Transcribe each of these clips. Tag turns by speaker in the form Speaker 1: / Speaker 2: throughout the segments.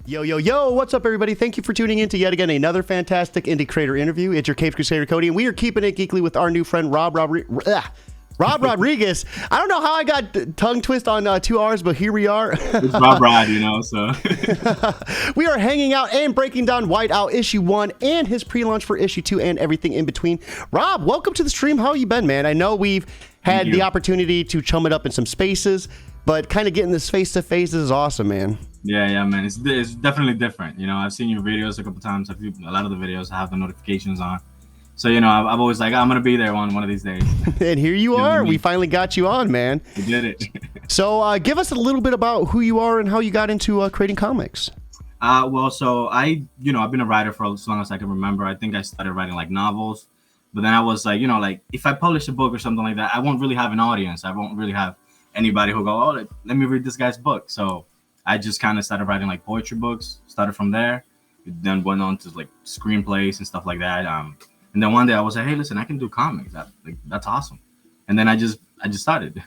Speaker 1: Yo, yo, yo, what's up, everybody? Thank you for tuning in to yet again another fantastic indie creator interview. It's your Capes Crusader Cody, and we are keeping it geekly with our new friend, Rob Rodriguez. I don't know how I got tongue twist on 2 R's, but here we are.
Speaker 2: It's Rob Rod, so.
Speaker 1: We are hanging out and breaking down WhiteOwl issue 1 and his pre-launch for issue 2 and everything in between. Rob, welcome to the stream. How you been, man? I know we've had the opportunity to chum it up in some spaces, but kind of getting this face-to-face is awesome, man.
Speaker 2: Yeah, man. It's definitely different. I've seen your videos a couple times. A lot of the videos I have the notifications on. So, I've always like, I'm going to be there one of these days.
Speaker 1: And here you are. We finally got you on, man.
Speaker 2: We did it.
Speaker 1: So give us a little bit about who you are and how you got into creating comics.
Speaker 2: So I've been a writer for as long as I can remember. I think I started writing like novels. But then I was like, if I publish a book or something like that, I won't really have an audience. I won't really have anybody who'll go, oh, let me read this guy's book. So I just kind of started writing like poetry books, started from there, then went on to like screenplays and stuff like that. And then one day I was like, hey, listen, I can do comics. That's awesome. And then I just started.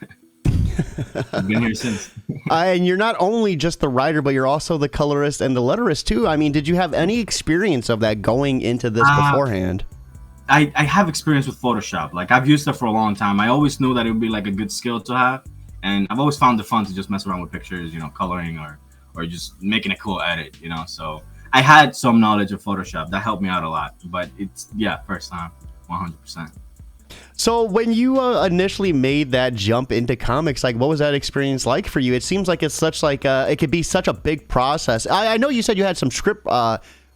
Speaker 2: I've been here since.
Speaker 1: And you're not only just the writer, but you're also the colorist and the letterist too. I mean, did you have any experience of that going into this beforehand?
Speaker 2: I have experience with Photoshop. Like I've used it for a long time. I always knew that it would be like a good skill to have. And I've always found it fun to just mess around with pictures, coloring or just making a cool edit, So I had some knowledge of Photoshop. That helped me out a lot. But it's, first time, 100%.
Speaker 1: So when you initially made that jump into comics, like what was that experience like for you? It seems like it's such like, it could be such a big process. I know you said you had some script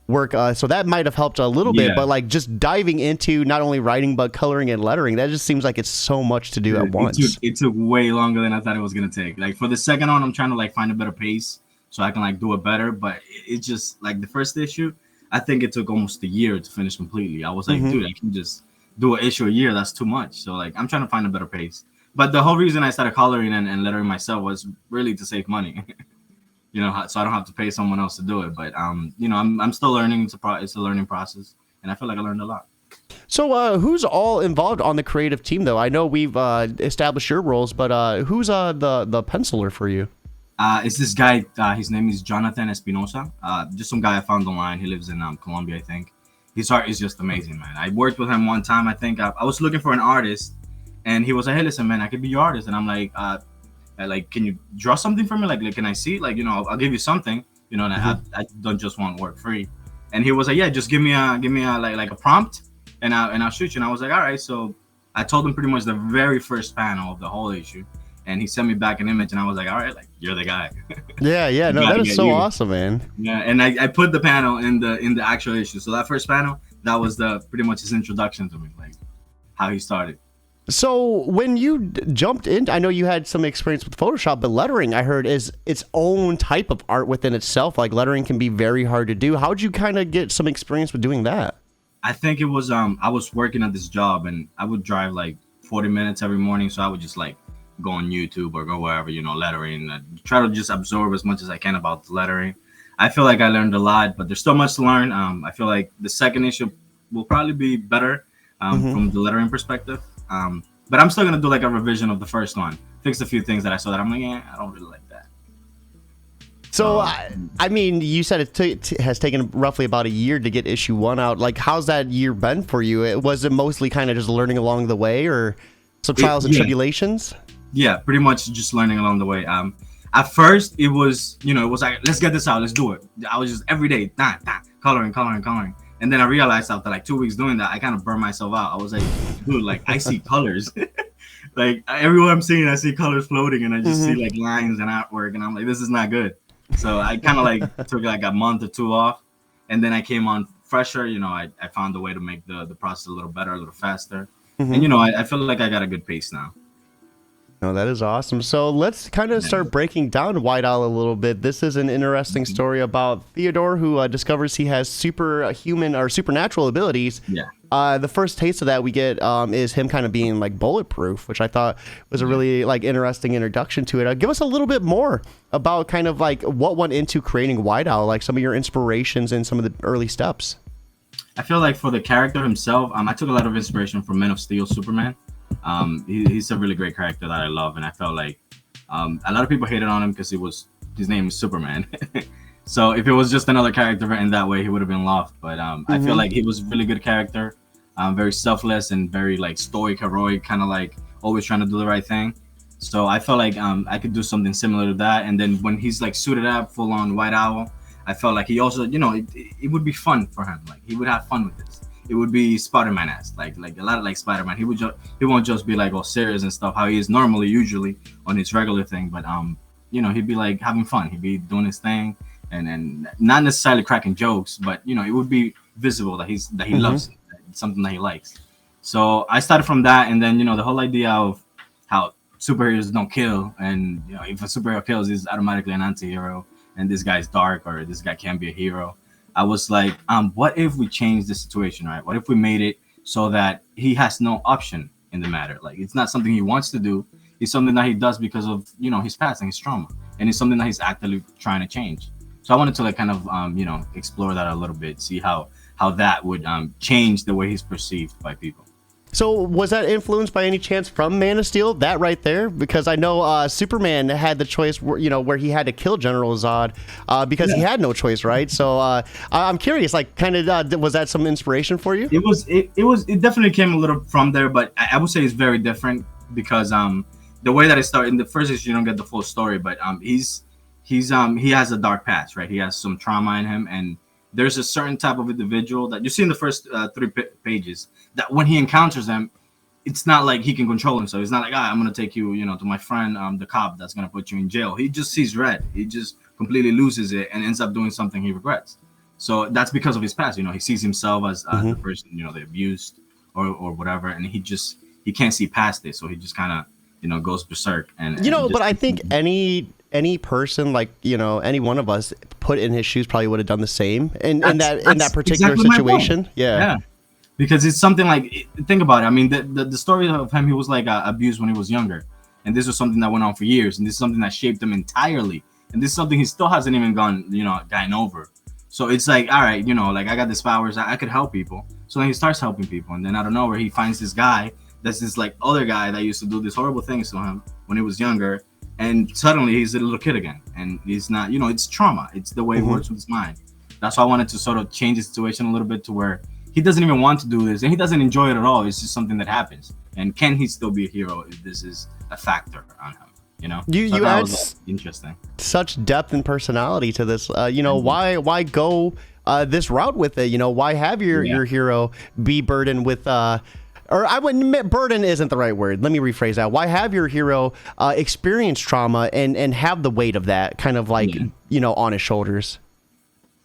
Speaker 1: work, so that might have helped a little bit, but like just diving into not only writing but coloring and lettering, that just seems like it's so much to do at once.
Speaker 2: It took way longer than I thought it was gonna take. Like for the second one, I'm trying to like find a better pace so I can like do it better, but it just like the first issue, I think it took almost a year to finish completely. I was like, dude, I can just do an issue a year, that's too much. So like I'm trying to find a better pace. But the whole reason I started coloring and lettering myself was really to save money. So I don't have to pay someone else to do it. But I'm still learning. It's a learning process, and I feel like I learned a lot.
Speaker 1: So who's all involved on the creative team, though? I know we've established your roles, but who's the penciler for you?
Speaker 2: It's this guy. His name is Jonathan Espinosa. Just some guy I found online. He lives in Colombia, I think. His art is just amazing, man. I worked with him one time. I think I was looking for an artist, and he was like, "Hey, listen, man, I could be your artist." And I'm like, can you draw something for me? Like can I see? Like, I'll give you something. And I don't just want work free. And he was like, yeah, just give me a like a prompt, and I'll shoot you. And I was like, all right. So I told him pretty much the very first panel of the whole issue, and he sent me back an image, and I was like, all right, like you're the guy.
Speaker 1: Yeah, no, that is so awesome, man.
Speaker 2: Yeah, and I put the panel in the actual issue. So that first panel, that was pretty much his introduction to me, like how he started.
Speaker 1: So when you jumped in, I know you had some experience with Photoshop, but lettering, I heard, is its own type of art within itself. Like lettering can be very hard to do. How'd you kind of get some experience with doing that?
Speaker 2: I think it was, I was working at this job and I would drive like 40 minutes every morning. So I would just like go on YouTube or go wherever, lettering, try to just absorb as much as I can about the lettering. I feel like I learned a lot, but there's still much to learn. I feel like the second issue will probably be better from the lettering perspective. But I'm still gonna do like a revision of the first one, fix a few things that I saw that I'm like, I don't really like that.
Speaker 1: So I mean, you said it has taken roughly about a year to get issue 1 out. Like, how's that year been for you? Was it mostly kind of just learning along the way, or some trials and tribulations? Yeah,
Speaker 2: pretty much just learning along the way. At first, it was it was like, let's get this out, let's do it. I was just every day, coloring. And then I realized after like 2 weeks doing that, I kind of burned myself out. I was like, dude, like I see colors. Like everywhere I'm seeing, I see colors floating, and I just see like lines and artwork, and I'm like, this is not good. So I kind of like took like a month or 2 off, and then I came on fresher. I found a way to make the process a little better, a little faster. And I feel like I got a good pace now.
Speaker 1: No, that is awesome. So let's kind of start breaking down WhiteOwl a little bit. This is an interesting story about Theodore, who discovers he has superhuman or supernatural abilities. Yeah. The first taste of that we get is him kind of being like bulletproof, which I thought was a really like interesting introduction to it. Give us a little bit more about kind of like what went into creating WhiteOwl, like some of your inspirations and some of the early steps.
Speaker 2: I feel like for the character himself, I took a lot of inspiration from Man of Steel, Superman. He's a really great character that I love, and I felt like a lot of people hated on him because his name is Superman. So if it was just another character written that way, he would have been loved. But I feel like he was a really good character, very selfless and very like stoic, heroic, kind of like always trying to do the right thing. So I felt like I could do something similar to that. And then when he's like suited up, full on White Owl, I felt like he also, it would be fun for him. Like he would have fun with this. It would be Spider-Man-esque, like a lot of like Spider-Man. He won't just be like all serious and stuff how he is normally usually on his regular thing. But he'd be like having fun. He'd be doing his thing and not necessarily cracking jokes, but it would be visible that he loves it, something that he likes. So I started from that, and then the whole idea of how superheroes don't kill, and if a superhero kills, he's automatically an anti-hero, and this guy's dark or this guy can't be a hero. I was like, what if we change the situation, right? What if we made it so that he has no option in the matter? Like it's not something he wants to do. It's something that he does because of his past and his trauma, and it's something that he's actively trying to change. So I wanted to like kind of explore that a little bit, see how that would change the way he's perceived by people.
Speaker 1: So was that influenced by any chance from Man of Steel, that right there? Because I know Superman had the choice, where he had to kill General Zod because he had no choice, right? So I'm curious, like, kind of, was that some inspiration for you?
Speaker 2: It definitely came a little from there, but I would say it's very different because the way that it started in the first issue, you don't get the full story, but he has a dark past, right? He has some trauma in him, and there's a certain type of individual that you see in the first 3 pages that when he encounters them, it's not like he can control himself. It's not like, I'm going to take you, to my friend, the cop that's going to put you in jail. He just sees red. He just completely loses it and ends up doing something he regrets. So that's because of his past. He sees himself as the person, they abused or whatever. And he can't see past it. So he just kind of, goes berserk.
Speaker 1: But I think any person, like any one of us put in his shoes probably would have done the same in that particular
Speaker 2: exactly
Speaker 1: situation. Yeah,
Speaker 2: because it's something like, think about it. I mean, the story of him, he was like abused when he was younger, and this was something that went on for years, and this is something that shaped him entirely, and this is something he still hasn't even gotten over. So it's like, all right, like I got these powers, I could help people. So then he starts helping people, and then out of nowhere he finds this guy that's this like other guy that used to do these horrible things to him when he was younger. And suddenly he's a little kid again, and he's not, it's trauma. It's the way it works with his mind. That's why I wanted to sort of change the situation a little bit to where he doesn't even want to do this, and he doesn't enjoy it at all. It's just something that happens. And can he still be a hero if this is a factor on him?
Speaker 1: You add
Speaker 2: interesting,
Speaker 1: such depth and personality to this. Why go this route with it? Why have your hero be burdened with or I wouldn't admit burden isn't the right word. Let me rephrase that. Why have your hero experience trauma and have the weight of that kind of like, on his shoulders?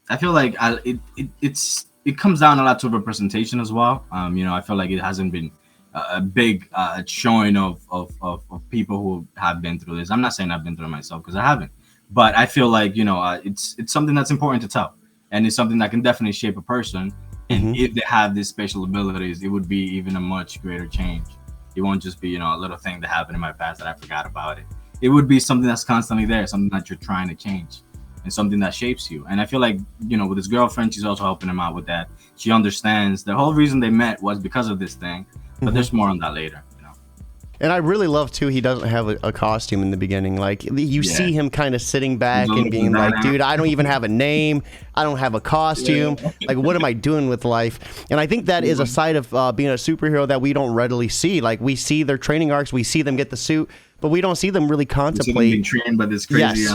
Speaker 2: I feel like it comes down a lot to representation as well. I feel like it hasn't been a big showing of people who have been through this. I'm not saying I've been through it myself because I haven't, but I feel like, it's something that's important to tell, and it's something that can definitely shape a person. And if they have these special abilities, it would be even a much greater change. It won't just be, a little thing that happened in my past that I forgot about it. It would be something that's constantly there, something that you're trying to change, and something that shapes you. And I feel like, with his girlfriend, she's also helping him out with that. She understands the whole reason they met was because of this thing, but there's more on that later.
Speaker 1: And I really love too, he doesn't have a costume in the beginning. Like you see him kind of sitting back and being like, dude, I don't even have a name. I don't have a costume. Like, what am I doing with life? And I think that is a side of being a superhero that we don't readily see. Like we see their training arcs, we see them get the suit, but we don't see them really contemplate.
Speaker 2: Being trained by this crazy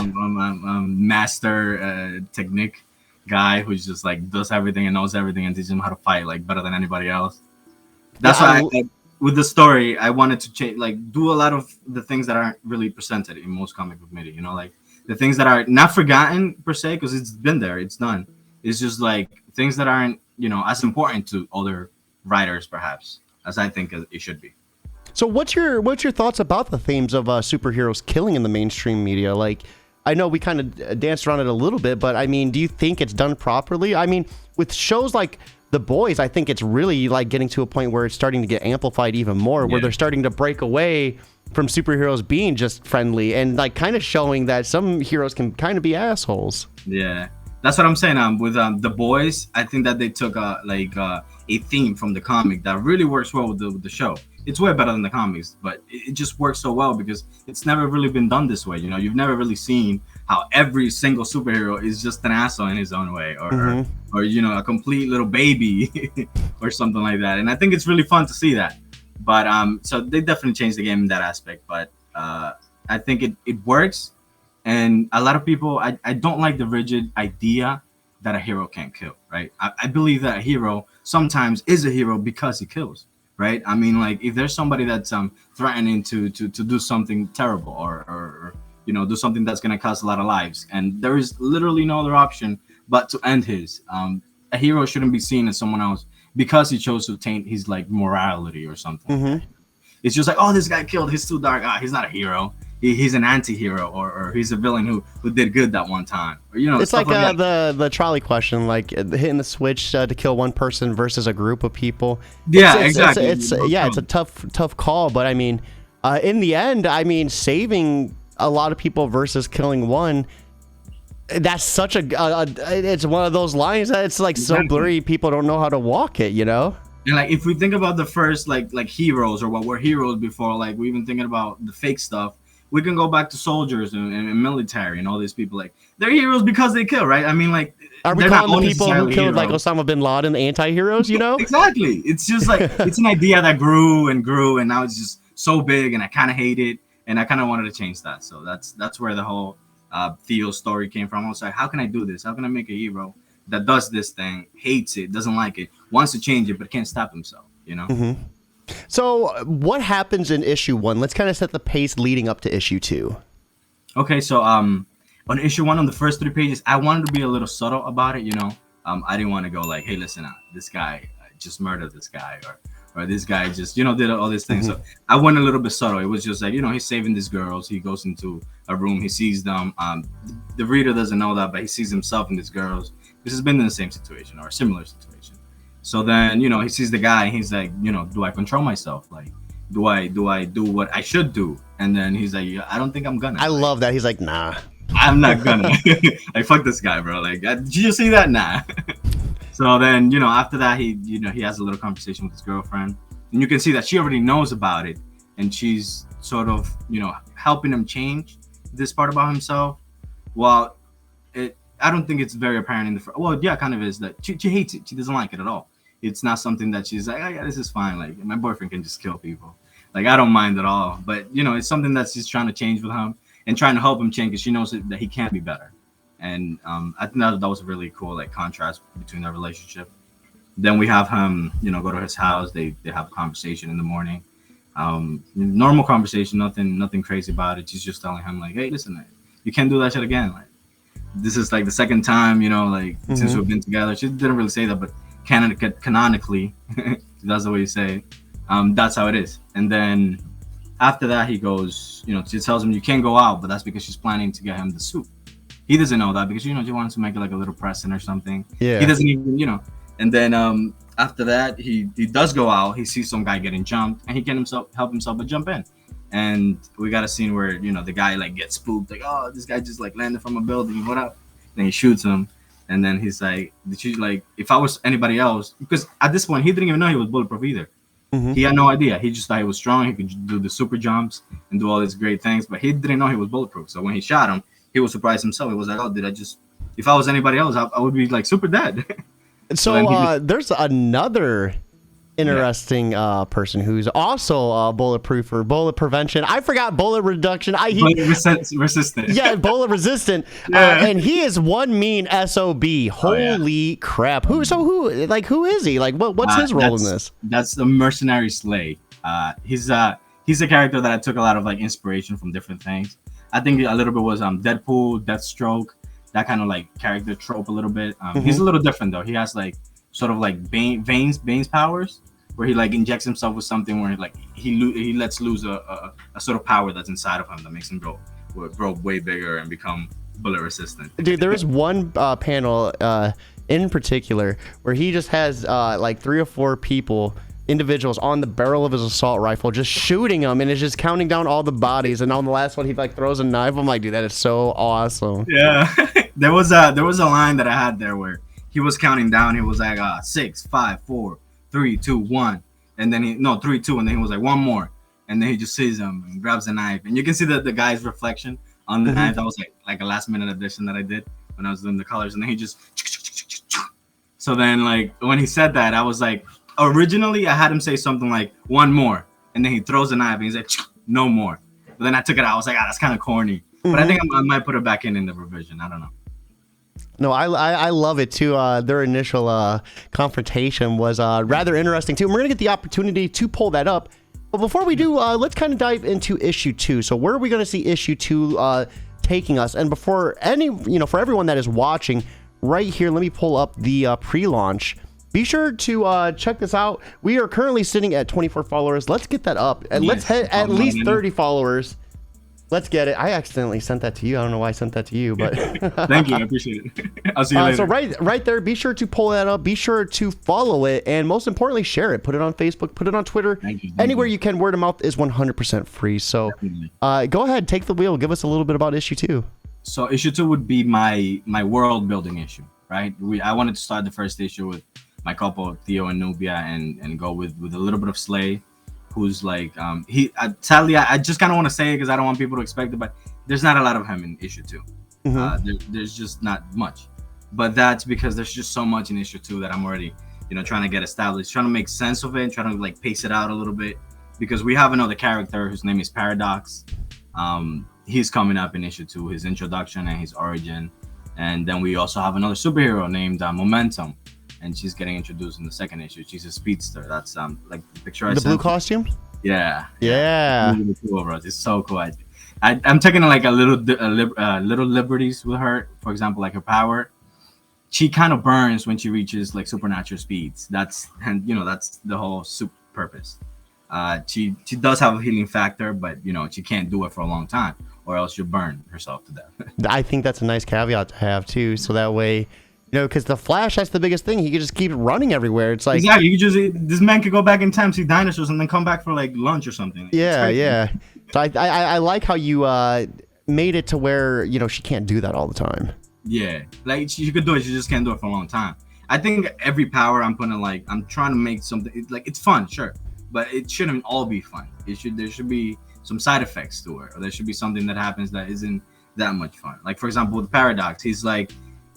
Speaker 2: master technique guy who's just like does everything and knows everything and teaches him how to fight like better than anybody else. That's why with the story, I wanted to change, like, do a lot of the things that aren't really presented in most comic book media. Like the things that are not forgotten per se, because it's been there, it's done. It's just like things that aren't, as important to other writers, perhaps, as I think it should be.
Speaker 1: So, what's your thoughts about the themes of superheroes killing in the mainstream media? Like, I know we kind of danced around it a little bit, but I mean, do you think it's done properly? I mean, with shows like The Boys, I think it's really like getting to a point where it's starting to get amplified even more, where they're starting to break away from superheroes being just friendly and like kind of showing that some heroes can kind of be assholes.
Speaker 2: Yeah, that's what I'm saying. With The Boys, I think that they took a theme from the comic that really works well with the show. it's way better than the comics, but it just works so well because it's never really been done this way. You know, you've never really seen how every single superhero is just an asshole in his own way, or you know, a complete little baby or something like that. And I think it's really fun to see that. But so they definitely changed the game in that aspect. But I think it works. And a lot of people, I don't like the rigid idea that a hero can't kill, right? I believe that a hero sometimes is a hero because he kills, right? I mean, like, if there's somebody that's threatening to do something terrible or you know, do something that's going to cost a lot of lives, and there is literally no other option but to end his, a hero shouldn't be seen as someone else because he chose to taint his, like, morality or something. Like that. It's just like, oh, this guy killed, he's too dark, he's not a hero. He's an anti-hero, or he's a villain who did good that one time, or, you know,
Speaker 1: it's like the trolley question, like hitting the switch to kill one person versus a group of people.
Speaker 2: Yeah, exactly.
Speaker 1: It's a tough call, but I mean, in the end, I mean, saving a lot of people versus killing one, that's such it's one of those lines that it's like so blurry, people don't know how to walk it, you know.
Speaker 2: And like, if we think about the first like heroes, or what were heroes before, like, we're even thinking about the fake stuff, we can go back to soldiers and military and all these people. Like, they're heroes because they kill, right? I mean, like,
Speaker 1: are we calling the people who killed like Osama bin Laden anti-heroes, you know?
Speaker 2: Exactly. It's just like, it's an idea that grew and grew, and now it's just so big, and I kind of hate it, and I kind of wanted to change that. So that's where the whole Theo story came from. I was like, how can I do this? How can I make a hero that does this thing, hates it, doesn't like it, wants to change it, but can't stop himself, you know?
Speaker 1: So what happens in issue 1? Let's kind of set the pace leading up to issue 2.
Speaker 2: Okay, so on issue 1, on the first 3 pages, I wanted to be a little subtle about it, you know. I didn't want to go like, hey, listen, this guy just murdered this guy, or this guy just, you know, did all these things. So I went a little bit subtle. It was just like, you know, he's saving these girls. He goes into a room, he sees them. The reader doesn't know that, but he sees himself in these girls. This has been in the same situation or a similar situation. So then, you know, he sees the guy, and he's like, you know, do I control myself? Like, do I do what I should do? And then he's like, yeah, I don't think I'm gonna.
Speaker 1: I love that. He's like, nah,
Speaker 2: I'm not gonna. Like, fuck this guy, bro. Like, did you see that? Nah. So then, you know, after that, he has a little conversation with his girlfriend, and you can see that she already knows about it, and she's sort of, you know, helping him change this part about himself. Well, I don't think it's very apparent in the first. Well, yeah, it kind of is that she hates it. She doesn't like it at all. It's not something that she's like, oh yeah, this is fine. Like, my boyfriend can just kill people. Like, I don't mind at all. But, you know, it's something that she's trying to change with him and trying to help him change, because she knows that he can be better. And I think that was a really cool, like, contrast between their relationship. Then we have him, you know, go to his house. They have a conversation in the morning. Normal conversation, nothing crazy about it. She's just telling him, like, hey, listen, you can't do that shit again. Like, this is like the second time, you know, like, since we've been together. She didn't really say that, but canonically, that's the way you say it. That's how it is. And then after that, he goes, you know, she tells him you can't go out, but that's because she's planning to get him the suit. He doesn't know that because, you know, she wants to make it like a little present or something. Yeah. He doesn't even, you know. And then after that, he does go out. He sees some guy getting jumped, and he can help himself but jump in. And we got a scene where, you know, the guy like gets spooked, like, oh, this guy just like landed from a building, what up? Then he shoots him, and then he's like, did you, like, if I was anybody else, because at this point he didn't even know he was bulletproof either. He had no idea. He just thought he was strong. He could do the super jumps and do all these great things, but he didn't know he was bulletproof. So when he shot him, he was surprised himself. He was like, oh, if I was anybody else, I would be like super dead.
Speaker 1: So there's another interesting person who's also bulletproof or bullet prevention. I forgot bullet reduction.
Speaker 2: Resistant.
Speaker 1: Yeah, bullet resistant. And he is one mean SOB. Holy crap! Who is he? Like, what's his role in this?
Speaker 2: That's the mercenary Slay. He's a character that I took a lot of like inspiration from different things. I think a little bit was Deadpool, Deathstroke, that kind of like character trope a little bit. He's a little different though. He has like sort of like Bane's powers, where he like injects himself with something where like he lets loose a sort of power that's inside of him that makes him grow way bigger and become bullet resistant.
Speaker 1: Dude, there is one panel in particular where he just has like 3 or 4 individuals on the barrel of his assault rifle, just shooting them, and it's just counting down all the bodies. And on the last one, he like throws a knife. I'm like, dude, that is so awesome.
Speaker 2: Yeah, there was a line that I had there where he was counting down. He was like 6, 5, 4, 3, 2, 1. and then he no 3-2, and then he was like one more, and then he just sees him and grabs the knife, and you can see the guy's reflection on the knife. That was like a last minute addition that I did when I was doing the colors, and then he just. So then like when he said that, I was like, originally I had him say something like one more, and then he throws the knife and he's like no more. But then I took it out. I was like, that's kind of corny. But I think I might put it back in the revision. I don't know.
Speaker 1: No, I love it too. Their initial confrontation was rather interesting too. And we're gonna get the opportunity to pull that up. But before we do, let's kind of dive into issue 2. So where are we gonna see issue 2 taking us? And before for everyone that is watching, right here, let me pull up the pre-launch. Be sure to check this out. We are currently sitting at 24 followers. Let's get that up, and let's hit at least 30 followers. Let's get it. I accidentally sent that to you. I don't know why I sent that to you, but
Speaker 2: thank you. I appreciate it. I'll see you later.
Speaker 1: So right there, be sure to pull that up. Be sure to follow it, and most importantly, share it. Put it on Facebook. Put it on Twitter.
Speaker 2: Thank you.
Speaker 1: Anywhere you can. Word of mouth is 100% free. So go ahead, take the wheel. Give us a little bit about issue 2.
Speaker 2: So issue 2 would be my world building issue, right? I wanted to start the first issue with my couple Theo and Nubia, and go with a little bit of Slay, who's like sadly I just kind of want to say it because I don't want people to expect it, but there's not a lot of him in issue 2. There's just not much, but that's because there's just so much in issue 2 that I'm already trying to get established, trying to make sense of it, trying to like pace it out a little bit, because we have another character whose name is Paradox. He's coming up in issue 2, his introduction and his origin, and then we also have another superhero named Momentum. And she's getting introduced in the second issue. She's a speedster. That's like the picture I sent.
Speaker 1: The blue costume?
Speaker 2: Yeah.
Speaker 1: Really
Speaker 2: cool, bro. It's so cool. I'm taking like a little liberties with her. For example, like her power, she kind of burns when she reaches like supernatural speeds. That's the whole super purpose. She does have a healing factor, but she can't do it for a long time, or else she'll burn herself to death.
Speaker 1: I think that's a nice caveat to have too, so that way. Because the Flash, that's the biggest thing. He could just keep running everywhere. It's like
Speaker 2: exactly. This man could go back in time, see dinosaurs, and then come back for like lunch or something.
Speaker 1: Yeah. So I like how you made it to where she can't do that all the time.
Speaker 2: Yeah, like she could do it. She just can't do it for a long time. I think every power I'm trying to make something. It's fun, sure, but it shouldn't all be fun. There should be some side effects to it, or there should be something that happens that isn't that much fun. Like for example, with Paradox,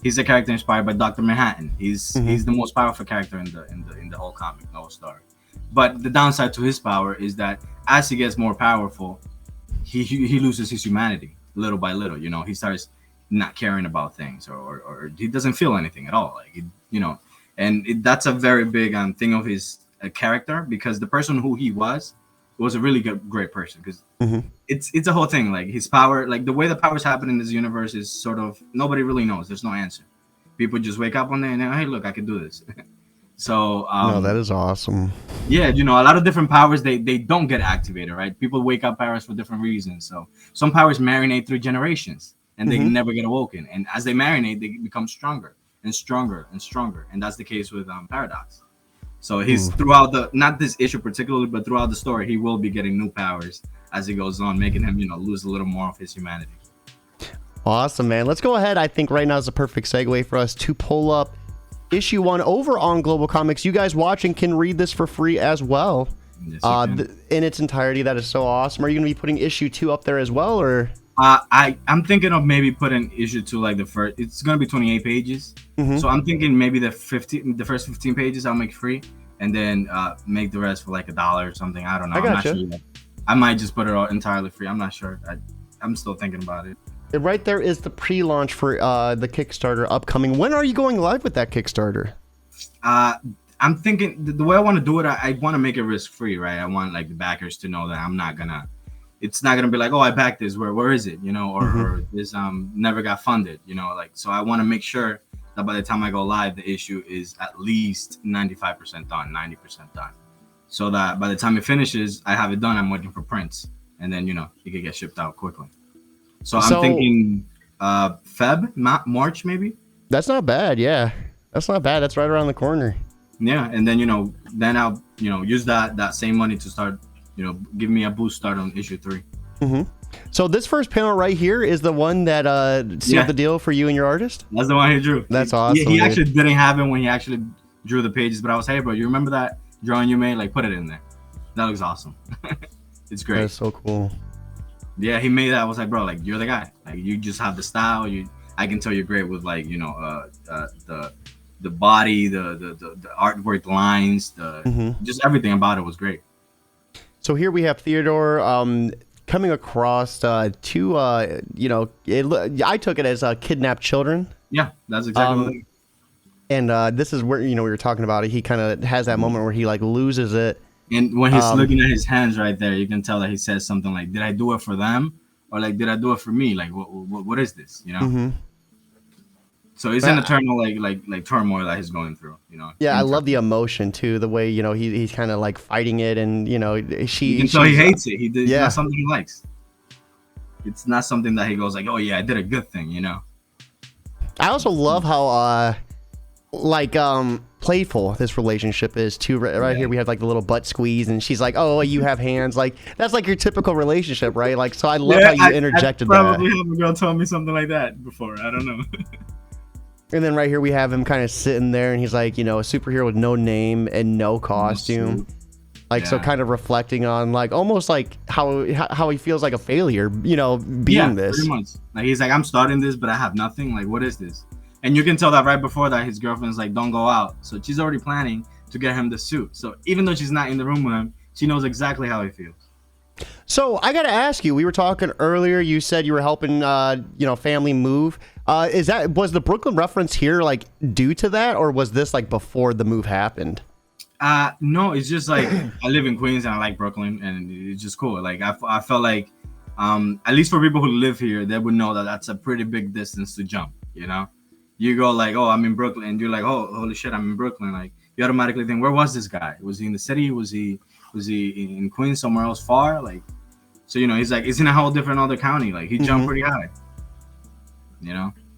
Speaker 2: he's a character inspired by Dr. Manhattan. He's the most powerful character in the whole comic, the whole story. But the downside to his power is that as he gets more powerful, he loses his humanity little by little. He starts not caring about things, or he doesn't feel anything at all. That's a very big thing of his character, because the person who he was a really great person, because it's a whole thing. Like his power, like the way the powers happen in this universe is sort of nobody really knows. There's no answer. People just wake up one day and hey, look, I can do this. So
Speaker 1: no, that is awesome.
Speaker 2: Yeah, a lot of different powers they don't get activated, right? People wake up powers for different reasons. So some powers marinate through generations and they never get awoken. And as they marinate, they become stronger and stronger and stronger. And that's the case with Paradox. So he's throughout not this issue particularly, but throughout the story, he will be getting new powers as he goes on, making him, lose a little more of his humanity.
Speaker 1: Awesome, man. Let's go ahead. I think right now is a perfect segue for us to pull up issue 1 over on Global Comics. You guys watching can read this for free as well. Yes, in its entirety. That is so awesome. Are you going to be putting issue 2 up there as well, or?
Speaker 2: I'm thinking of maybe putting issue 2 like the first. It's going to be 28 pages. So I'm thinking maybe the first 15 pages I'll make free, and then make the rest for like $1 or something. I don't know. I'm not sure yet. I might just put it all entirely free. I'm not sure. I'm still thinking about it.
Speaker 1: Right there is the pre-launch for the Kickstarter upcoming. When are you going live with that Kickstarter?
Speaker 2: I'm thinking the way I want to do it, I want to make it risk-free, right? I want like the backers to know that it's not gonna be like, oh, I backed this. Where is it? Or this never got funded. So I want to make sure that by the time I go live, the issue is at least 95% done, 90% done, so that by the time it finishes, I have it done. I'm waiting for prints, and then it could get shipped out quickly. So I'm thinking March maybe.
Speaker 1: That's not bad. Yeah, that's not bad. That's right around the corner.
Speaker 2: Yeah, and then then I'll use that same money to start give me a boost start on issue 3.
Speaker 1: So this first panel right here is the one that sealed the deal for you and your artist.
Speaker 2: That's the one he drew.
Speaker 1: That's awesome.
Speaker 2: He actually didn't have it when he actually drew the pages, but I was, hey bro, you remember drawing you made, like put it in there. That looks awesome. It's great.
Speaker 1: That's so cool.
Speaker 2: Yeah, he made that. I was like, bro, like you're the guy. Like you just have the style. I can tell you're great with like the body, the artwork lines, just everything about it was great.
Speaker 1: So here we have Theodore coming across two, I took it as kidnapped children.
Speaker 2: Yeah, that's exactly what
Speaker 1: and this is where, we were talking about it. He kind of has that moment where he like loses it.
Speaker 2: And when he's looking at his hands right there, you can tell that he says something like, did I do it for them? Or like, did I do it for me? Like, what is this, So it's an eternal like turmoil that he's going through,
Speaker 1: Yeah, I love the emotion too. The way he's kind of like fighting it, and
Speaker 2: you can tell he hates it. It's not something he likes. It's not something that he goes like, oh yeah, I did a good thing,
Speaker 1: I also love how playful this relationship is too. Right here we have like the little butt squeeze, and she's like, oh, you have hands. Like that's like your typical relationship, right? Like, so I love how you interjected that.
Speaker 2: I probably have a girl tell me something like that before. I don't know.
Speaker 1: And then right here we have him kind of sitting there, and he's like, a superhero with no name and no costume. So kind of reflecting on like almost like how he feels like a failure, being this.
Speaker 2: Pretty much. Like he's like, I'm starting this, but I have nothing. Like, what is this? And you can tell that right before that his girlfriend's like, don't go out. So she's already planning to get him the suit. So even though she's not in the room with him, she knows exactly how he feels.
Speaker 1: So I got to ask you, we were talking earlier, you said you were helping, family move. Was the Brooklyn reference here like due to that, or was this like before the move happened?
Speaker 2: No, it's just like I live in Queens and I like Brooklyn, and it's just cool. Like I felt like, at least for people who live here, they would know that that's a pretty big distance to jump, You go like, oh, I'm in Brooklyn, and you're like, oh, holy shit, I'm in Brooklyn. Like you automatically think, where was this guy? Was he in the city? Was he in Queens, somewhere else far? Like, so he's like, it's in a whole different other county. Like he jumped pretty high,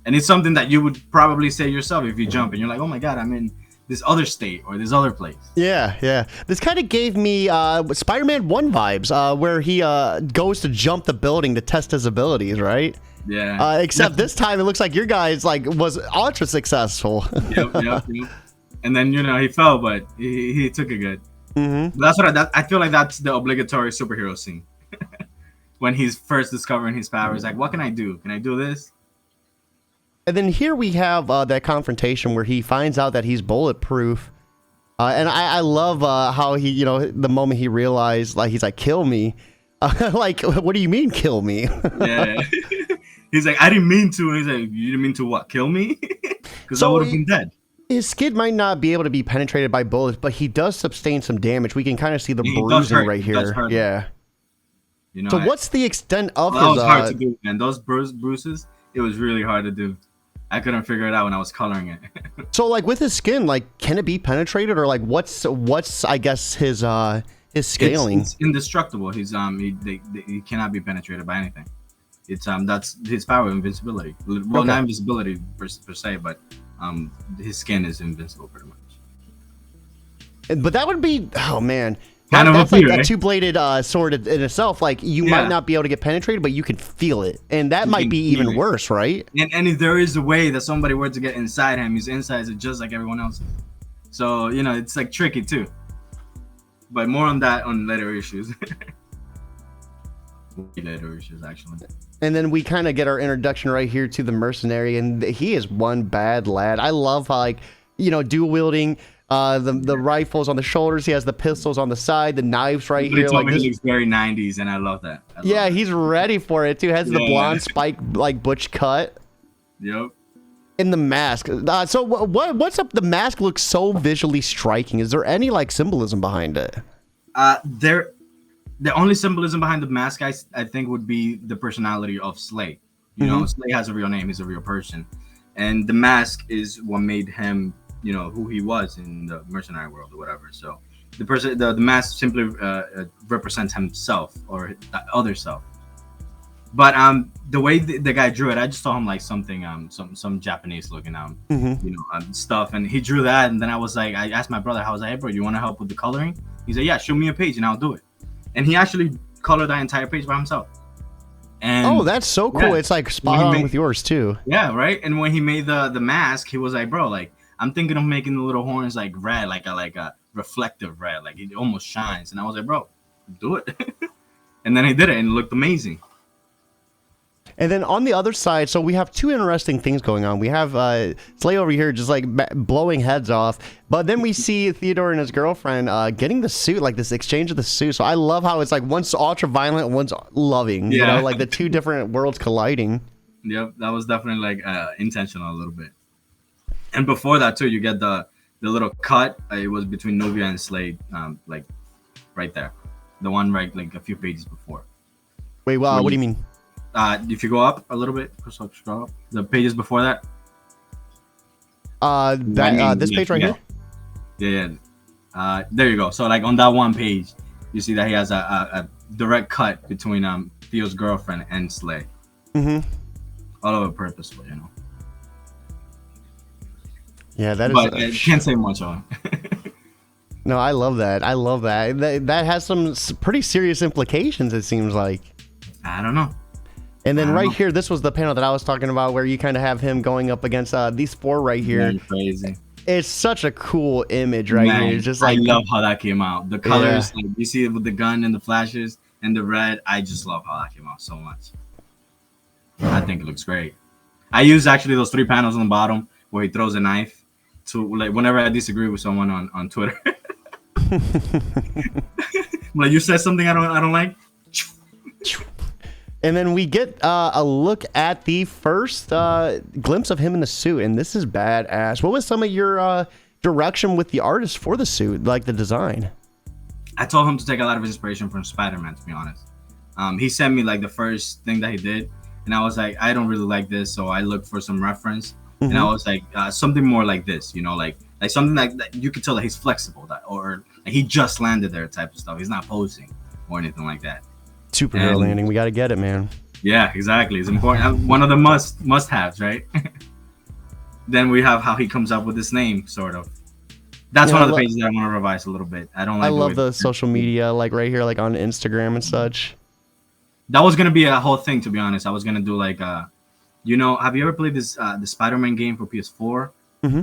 Speaker 2: And it's something that you would probably say yourself if you jump and you're like, oh my god, I'm in this other state or this other place.
Speaker 1: Yeah. This kind of gave me Spider-Man 1 vibes, where he goes to jump the building to test his abilities, right?
Speaker 2: Yeah.
Speaker 1: Except this time it looks like your guy's like was ultra successful.
Speaker 2: Yep. And then he fell, but he took it good. That's what I feel like. That's the obligatory superhero scene. When he's first discovering his powers, like, what can I do? Can I do this?
Speaker 1: And then here we have that confrontation where he finds out that he's bulletproof. And I love how he, the moment he realized, like, he's like, kill me. Like, what do you mean, kill me?
Speaker 2: Yeah. He's like, I didn't mean to. And he's like, you didn't mean to what? Kill me? Because I would have been dead.
Speaker 1: His skin might not be able to be penetrated by bullets, but he does sustain some damage. We can kind of see the bruising right here. Yeah. So what's the extent of his... That was
Speaker 2: hard to do, man. Those bruises, it was really hard to do. I couldn't figure it out when I was coloring it.
Speaker 1: So like with his skin, like can it be penetrated, or like what's I guess his scaling?
Speaker 2: It's indestructible. He cannot be penetrated by anything. It's that's his power, invincibility. Well, not invisibility per se, but his skin is invincible pretty much.
Speaker 1: But that would be, oh man,
Speaker 2: kind of
Speaker 1: that's like a two-bladed sword in itself. Like you might not be able to get penetrated, but you can feel it, and that might be even worse, right?
Speaker 2: And if there is a way that somebody were to get inside him, his insides are just like everyone else's. So it's like tricky too. But more on that on later issues. Later issues actually.
Speaker 1: And then we kind of get our introduction right here to the mercenary, and he is one bad lad. I love how, like, dual wielding the rifles on the shoulders. He has the pistols on the side, the knives right here.
Speaker 2: Like he looks very 90s, and I love that.
Speaker 1: He's ready for it too. Has the blonde spike like butch cut.
Speaker 2: Yep.
Speaker 1: In the mask. So what's up? The mask looks so visually striking. Is there any like symbolism behind it?
Speaker 2: The only symbolism behind the mask, I think, would be the personality of Slade. Slade has a real name. He's a real person. And the mask is what made him, who he was in the mercenary world or whatever. So the mask simply represents himself or the other self. But the way the guy drew it, I just saw him like something, some Japanese looking stuff. And he drew that. And then I was like, I asked my brother, I was like, hey, bro, you want to help with the coloring? He said, yeah, show me a page and I'll do it. And he actually colored that entire page by himself. And
Speaker 1: that's so cool. It's like spot on with yours too.
Speaker 2: Yeah, right. And when he made the mask, he was like, bro, like I'm thinking of making the little horns like red, like a reflective red, like it almost shines. And I was like, bro, do it. And then he did it, and it looked amazing.
Speaker 1: And then on the other side, so we have two interesting things going on. We have Slay over here just like blowing heads off, but then we see Theodore and his girlfriend getting the suit, like this exchange of the suit. So I love how it's like one's ultra violent, one's loving, you know, like the two different worlds colliding.
Speaker 2: Yep, that was definitely like intentional a little bit. And before that too, you get the little cut. It was between Nubia and Slade, like right there, the one right like a few pages before.
Speaker 1: Wait, wow, what do you mean?
Speaker 2: If you go up a little bit, scroll up. The pages before that.
Speaker 1: This page right here.
Speaker 2: Yeah. There you go. So like on that one page, you see that he has a direct cut between Theo's girlfriend and Slay.
Speaker 1: Mm-hmm.
Speaker 2: All over purposeful, you know.
Speaker 1: Yeah, that is.
Speaker 2: But I can't say much on it.
Speaker 1: No, I love that. I love that. That has some pretty serious implications. It seems like.
Speaker 2: I don't know.
Speaker 1: And then right here, this was the panel that I was talking about, where you kind of have him going up against these four right here.
Speaker 2: Man, crazy.
Speaker 1: It's such a cool image right here. It's just like,
Speaker 2: I love how that came out. The colors, like you see it with the gun and the flashes and the red. I just love how that came out so much. I think it looks great. I use actually those 3 panels on the bottom where he throws a knife to like whenever I disagree with someone on Twitter. Like you said something I don't like.
Speaker 1: And then we get a look at the first glimpse of him in the suit, and this is badass. What was some of your direction with the artist for the suit, like the design?
Speaker 2: I told him to take a lot of inspiration from Spider-Man, to be honest. He sent me like the first thing that he did, and I was like, I don't really like this, so I looked for some reference, and I was like, something more like this, you know, like something that you could tell that he's flexible, or like he just landed there type of stuff. He's not posing or anything like that.
Speaker 1: Superhero landing, we got to get it, man.
Speaker 2: Yeah, exactly. It's important. One of the must-haves, right? Then we have how he comes up with his name, sort of. That's one of the pages that I want to revise a little bit. I love
Speaker 1: the social media, like right here, like on Instagram and such.
Speaker 2: That was gonna be a whole thing, to be honest. I was gonna do like, you know, have you ever played this the Spider-Man game for PS4? Mm-hmm.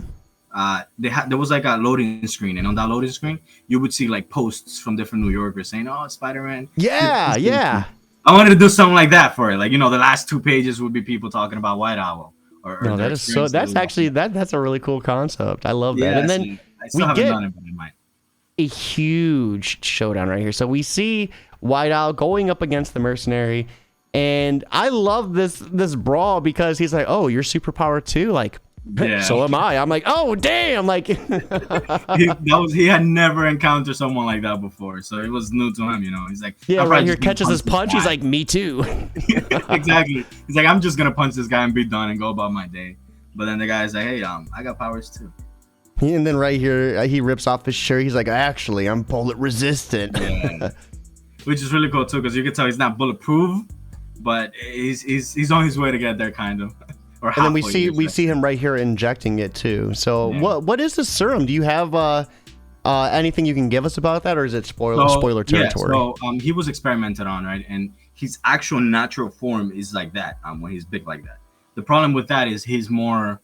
Speaker 2: There was like a loading screen, and on that loading screen, you would see like posts from different New Yorkers saying, "Oh, Spider-Man."
Speaker 1: Yeah.
Speaker 2: I wanted to do something like that for it. Like, you know, the last 2 pages would be people talking about WhiteOwl.
Speaker 1: No, that is so. That's actually that's a really cool concept. I love that.
Speaker 2: Yeah,
Speaker 1: and then
Speaker 2: I still haven't done it, but I might.
Speaker 1: A huge showdown right here. So we see WhiteOwl going up against the mercenary, and I love this brawl because he's like, "Oh, you're superpower too." Like. Yeah. So am I. I'm like, oh damn! Like
Speaker 2: he had never encountered someone like that before, so it was new to him. You know, he's like,
Speaker 1: yeah, right here catches his punch. He's like, me too.
Speaker 2: Exactly. He's like, I'm just gonna punch this guy and be done and go about my day. But then the guy's like, hey, I got powers too.
Speaker 1: And then right here, he rips off his shirt. He's like, actually, I'm bullet resistant.
Speaker 2: Yeah. Which is really cool too, because you can tell he's not bulletproof, but he's on his way to get there, kind of.
Speaker 1: And then we see him right here injecting it too. So what is this serum? Do you have anything you can give us about that, or is it spoiler territory?
Speaker 2: Yeah, so he was experimented on, right? And his actual natural form is like that when he's big like that. The problem with that is he's more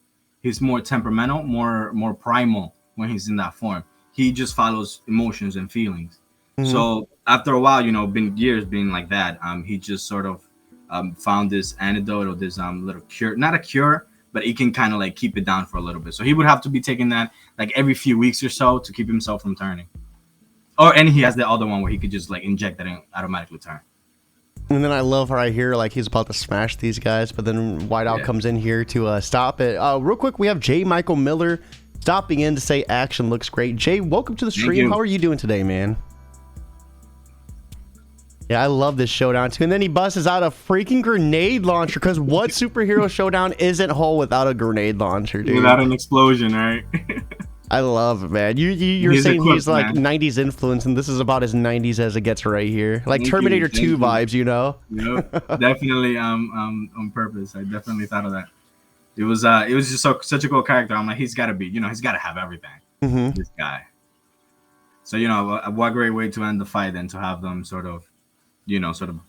Speaker 2: temperamental, more primal when he's in that form. He just follows emotions and feelings. Mm-hmm. So after a while, you know, been years being like that, he just sort of found this antidote or this little cure, not a cure, but he can kind of like keep it down for a little bit. So he would have to be taking that like every few weeks or so to keep himself from turning. And he has the other one where he could just like inject that and automatically turn.
Speaker 1: And then I love how I hear like he's about to smash these guys, but then WhiteOwl comes in here to stop it. Real quick, we have J. Michael Miller stopping in to say action looks great. Jay, welcome to the stream. How are you doing today, man? Yeah, I love this showdown too. And then he busts out a freaking grenade launcher, because what superhero showdown isn't whole without a grenade launcher, dude?
Speaker 2: Without an explosion, right?
Speaker 1: I love it, man. You're saying he's like 90s influence, and this is about as 90s as it gets right here. Like Thank Terminator 2 vibes, you know?
Speaker 2: Yep, definitely on purpose. I definitely thought of that. It was just such a cool character. I'm like, he's got to be, he's got to have everything. Mm-hmm. This guy. So, what great way to end the fight than to have them sort of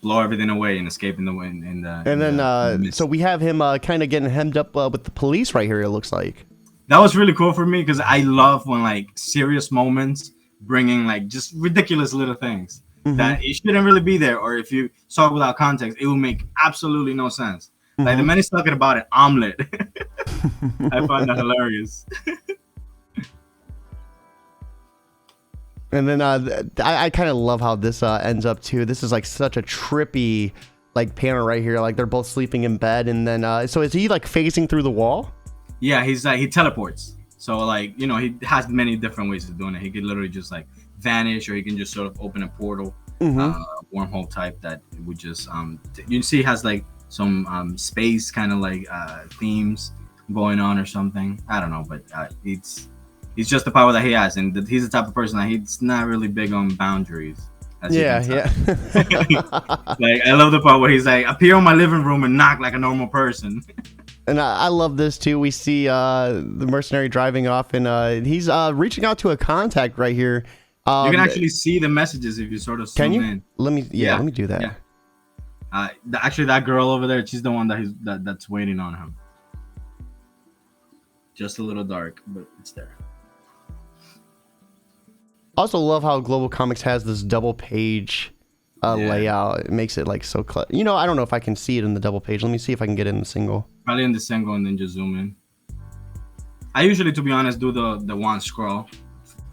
Speaker 2: blow everything away and escape in the wind. And then
Speaker 1: so we have him kind of getting hemmed up with the police right here, it looks like.
Speaker 2: That was really cool for me, because I love when like serious moments bringing like just ridiculous little things that it shouldn't really be there, or if you saw it without context, it will make absolutely no sense. Like the man is talking about an omelet. I find that hilarious.
Speaker 1: And then I kind of love how this ends up too. This is like such a trippy like panel right here. Like they're both sleeping in bed, and then so is he like facing through the wall?
Speaker 2: Yeah, he's like he teleports. So like he has many different ways of doing it. He could literally just like vanish, or he can just sort of open a portal, wormhole type that would just you see he has like some space kind of like themes going on or something. I don't know, but it's just the power that he has, and he's the type of person that he's not really big on boundaries.
Speaker 1: Yeah.
Speaker 2: Like I love the part where he's like, appear in my living room and knock like a normal person.
Speaker 1: And I love this too. We see the mercenary driving off, and he's reaching out to a contact right here.
Speaker 2: You can actually see the messages if you sort of zoom in.
Speaker 1: Let me do that.
Speaker 2: Yeah. Actually, that girl over there, she's the one that's waiting on him. Just a little dark, but it's there.
Speaker 1: Also love how Global Comics has this double page layout. It makes it like so clear. I don't know if I can see it in the double page. Let me see if I can get it in the single.
Speaker 2: Probably in the single, and then just zoom in. I usually, to be honest, do the one scroll.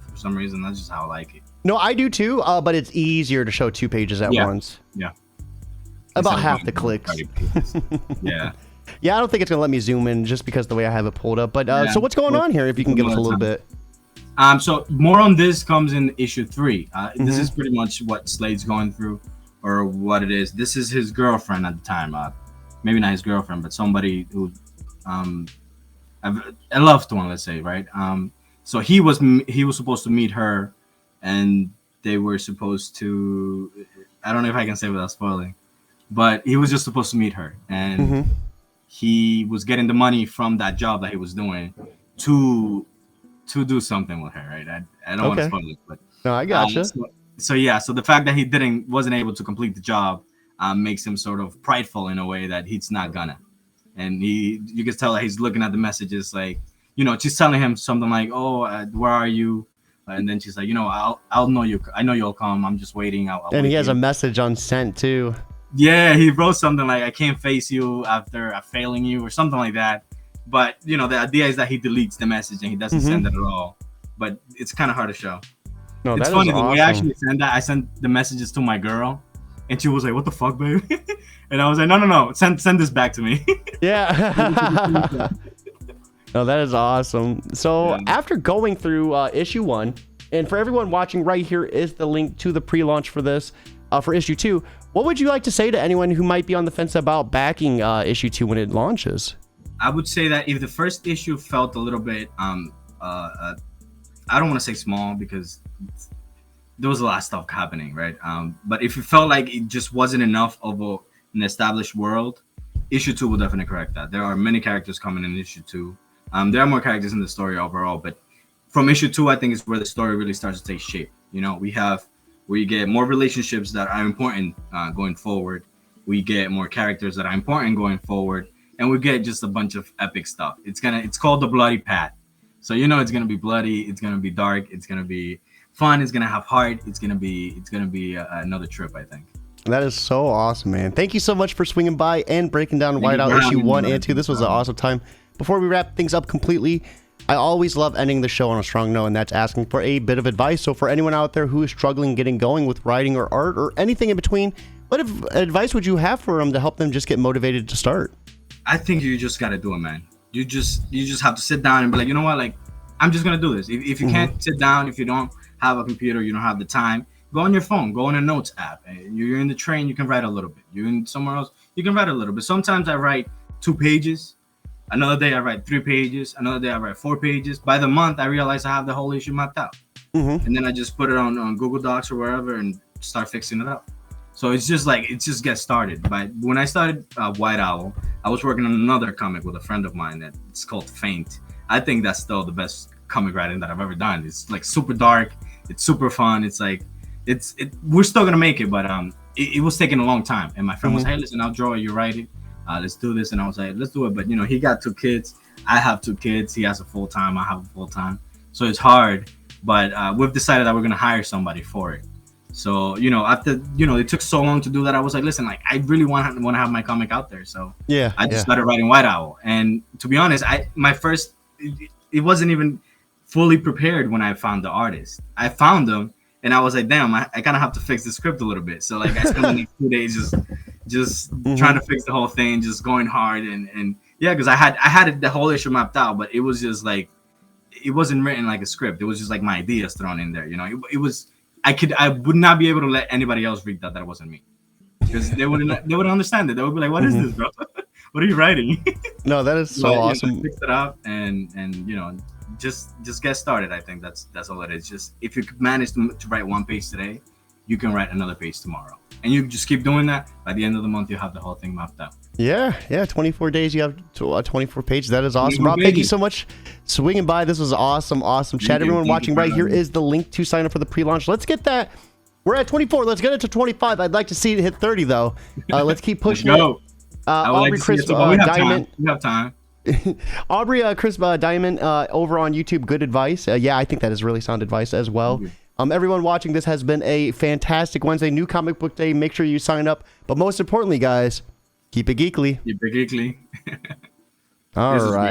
Speaker 2: For some reason, that's just how I like it.
Speaker 1: No, I do too, but it's easier to show 2 pages at once.
Speaker 2: Yeah.
Speaker 1: About half the clicks.
Speaker 2: Yeah.
Speaker 1: Yeah, I don't think it's going to let me zoom in just because the way I have it pulled up. But so what's going on here, if you can give us a little bit?
Speaker 2: So more on this comes in issue 3. This is pretty much what Slade's going through, or what it is. This is his girlfriend at the time. Maybe not his girlfriend, but somebody who, a loved one, let's say, right? So he was supposed to meet her, and they were supposed to. I don't know if I can say without spoiling, but he was just supposed to meet her, and he was getting the money from that job that he was doing to do something with her, right? I don't want to spoil it, but
Speaker 1: no, I gotcha.
Speaker 2: So the fact that he wasn't able to complete the job makes him sort of prideful in a way that he's not gonna. And you can tell that he's looking at the messages like, she's telling him something like, "Oh, where are you?" And then she's like, "I'll know you. I know you'll come. I'm just waiting."
Speaker 1: And he has a message on sent too.
Speaker 2: Yeah, he wrote something like, "I can't face you after failing you," or something like that. But the idea is that he deletes the message and he doesn't send it at all. But it's kind of hard to show.
Speaker 1: No,
Speaker 2: it's funny. The way I actually send that, I sent the messages to my girl, and she was like, "What the fuck, babe?" And I was like, "No, send this back to me."
Speaker 1: Yeah. No, that is awesome. So after going through issue 1, and for everyone watching, right here is the link to the pre-launch for this, for issue 2. What would you like to say to anyone who might be on the fence about backing issue 2 when it launches?
Speaker 2: I would say that if the first issue felt a little bit, I don't want to say small because there was a lot of stuff happening, right? But if it felt like it just wasn't enough of an established world, issue 2 will definitely correct that. There are many characters coming in issue 2. There are more characters in the story overall, but from issue 2, I think is where the story really starts to take shape. We get more relationships that are important going forward. We get more characters that are important going forward. And we get just a bunch of epic stuff. It's called the Bloody Path. So it's gonna be bloody, it's gonna be dark, it's gonna be fun, it's gonna have heart, it's gonna be another trip, I think.
Speaker 1: That is so awesome, man. Thank you so much for swinging by and breaking down WhiteOwl issue 1 and 2. This was an awesome time. Before we wrap things up completely, I always love ending the show on a strong note, and that's asking for a bit of advice. So for anyone out there who is struggling getting going with writing or art or anything in between, what advice would you have for them to help them just get motivated to start?
Speaker 2: I think you just gotta do it, man. You just have to sit down and be like, you know what, like I'm just gonna do this. If you can't sit down, if you don't have a computer, you don't have the time, go on your phone, go on a notes app. You're in the train, you can write a little bit. You're in somewhere else, you can write a little bit. Sometimes I write 2 pages. Another day I write 3 pages. Another day I write 4 pages. By the month, I realize I have the whole issue mapped out. And then I just put it on Google Docs or wherever and start fixing it up. So it's just get started. But when I started WhiteOwl, I was working on another comic with a friend of mine it's called Faint. I think that's still the best comic writing that I've ever done. It's like super dark. It's super fun. It's like we're still gonna make it, but it was taking a long time. And my friend was, "Hey, listen, I'll draw it. You write it. Let's do this." And I was like, "Let's do it." But he got 2 kids. I have 2 kids. He has a full time. I have a full time. So it's hard but we've decided that we're gonna hire somebody for it. So after it took so long to do that, I was like, listen, like I really want to have my comic out there. So
Speaker 1: yeah,
Speaker 2: I just started writing WhiteOwl, and to be honest, it wasn't even fully prepared when I found the artist. I found them, and I was like, damn, I kind of have to fix the script a little bit. So like I spent the next 2 days just trying to fix the whole thing, just going hard, and yeah, because I had the whole issue mapped out, but it was just like it wasn't written like a script. It was just like my ideas thrown in there. It was. I would not be able to let anybody else read that. That wasn't me, because they wouldn't understand it. They would be like, "What is this, bro? What are you writing?"
Speaker 1: No, that is so awesome.
Speaker 2: Fix it up and just get started. I think that's all it is. Just if you manage to write one page today, you can write another page tomorrow, and you just keep doing that. By the end of the month, you have the whole thing mapped out.
Speaker 1: Yeah, 24 days. You have 24 pages. That is awesome. Rob, thank you so much swinging by. This was awesome chat. Everyone watching right here is the link to sign up for the pre-launch. Let's get that. We're at 24. Let's get it to 25. I'd like to see it hit 30 though. Let's keep pushing it. Aubrey, Chris, Diamond.
Speaker 2: We have time.
Speaker 1: Aubrey, Chris, Diamond, over on YouTube. Good advice. Yeah, I think that is really sound advice as well. Everyone watching, this has been a fantastic Wednesday, new comic book day. Make sure you sign up. But most importantly, guys, keep it geekly.
Speaker 2: Keep it geekly.
Speaker 1: All right.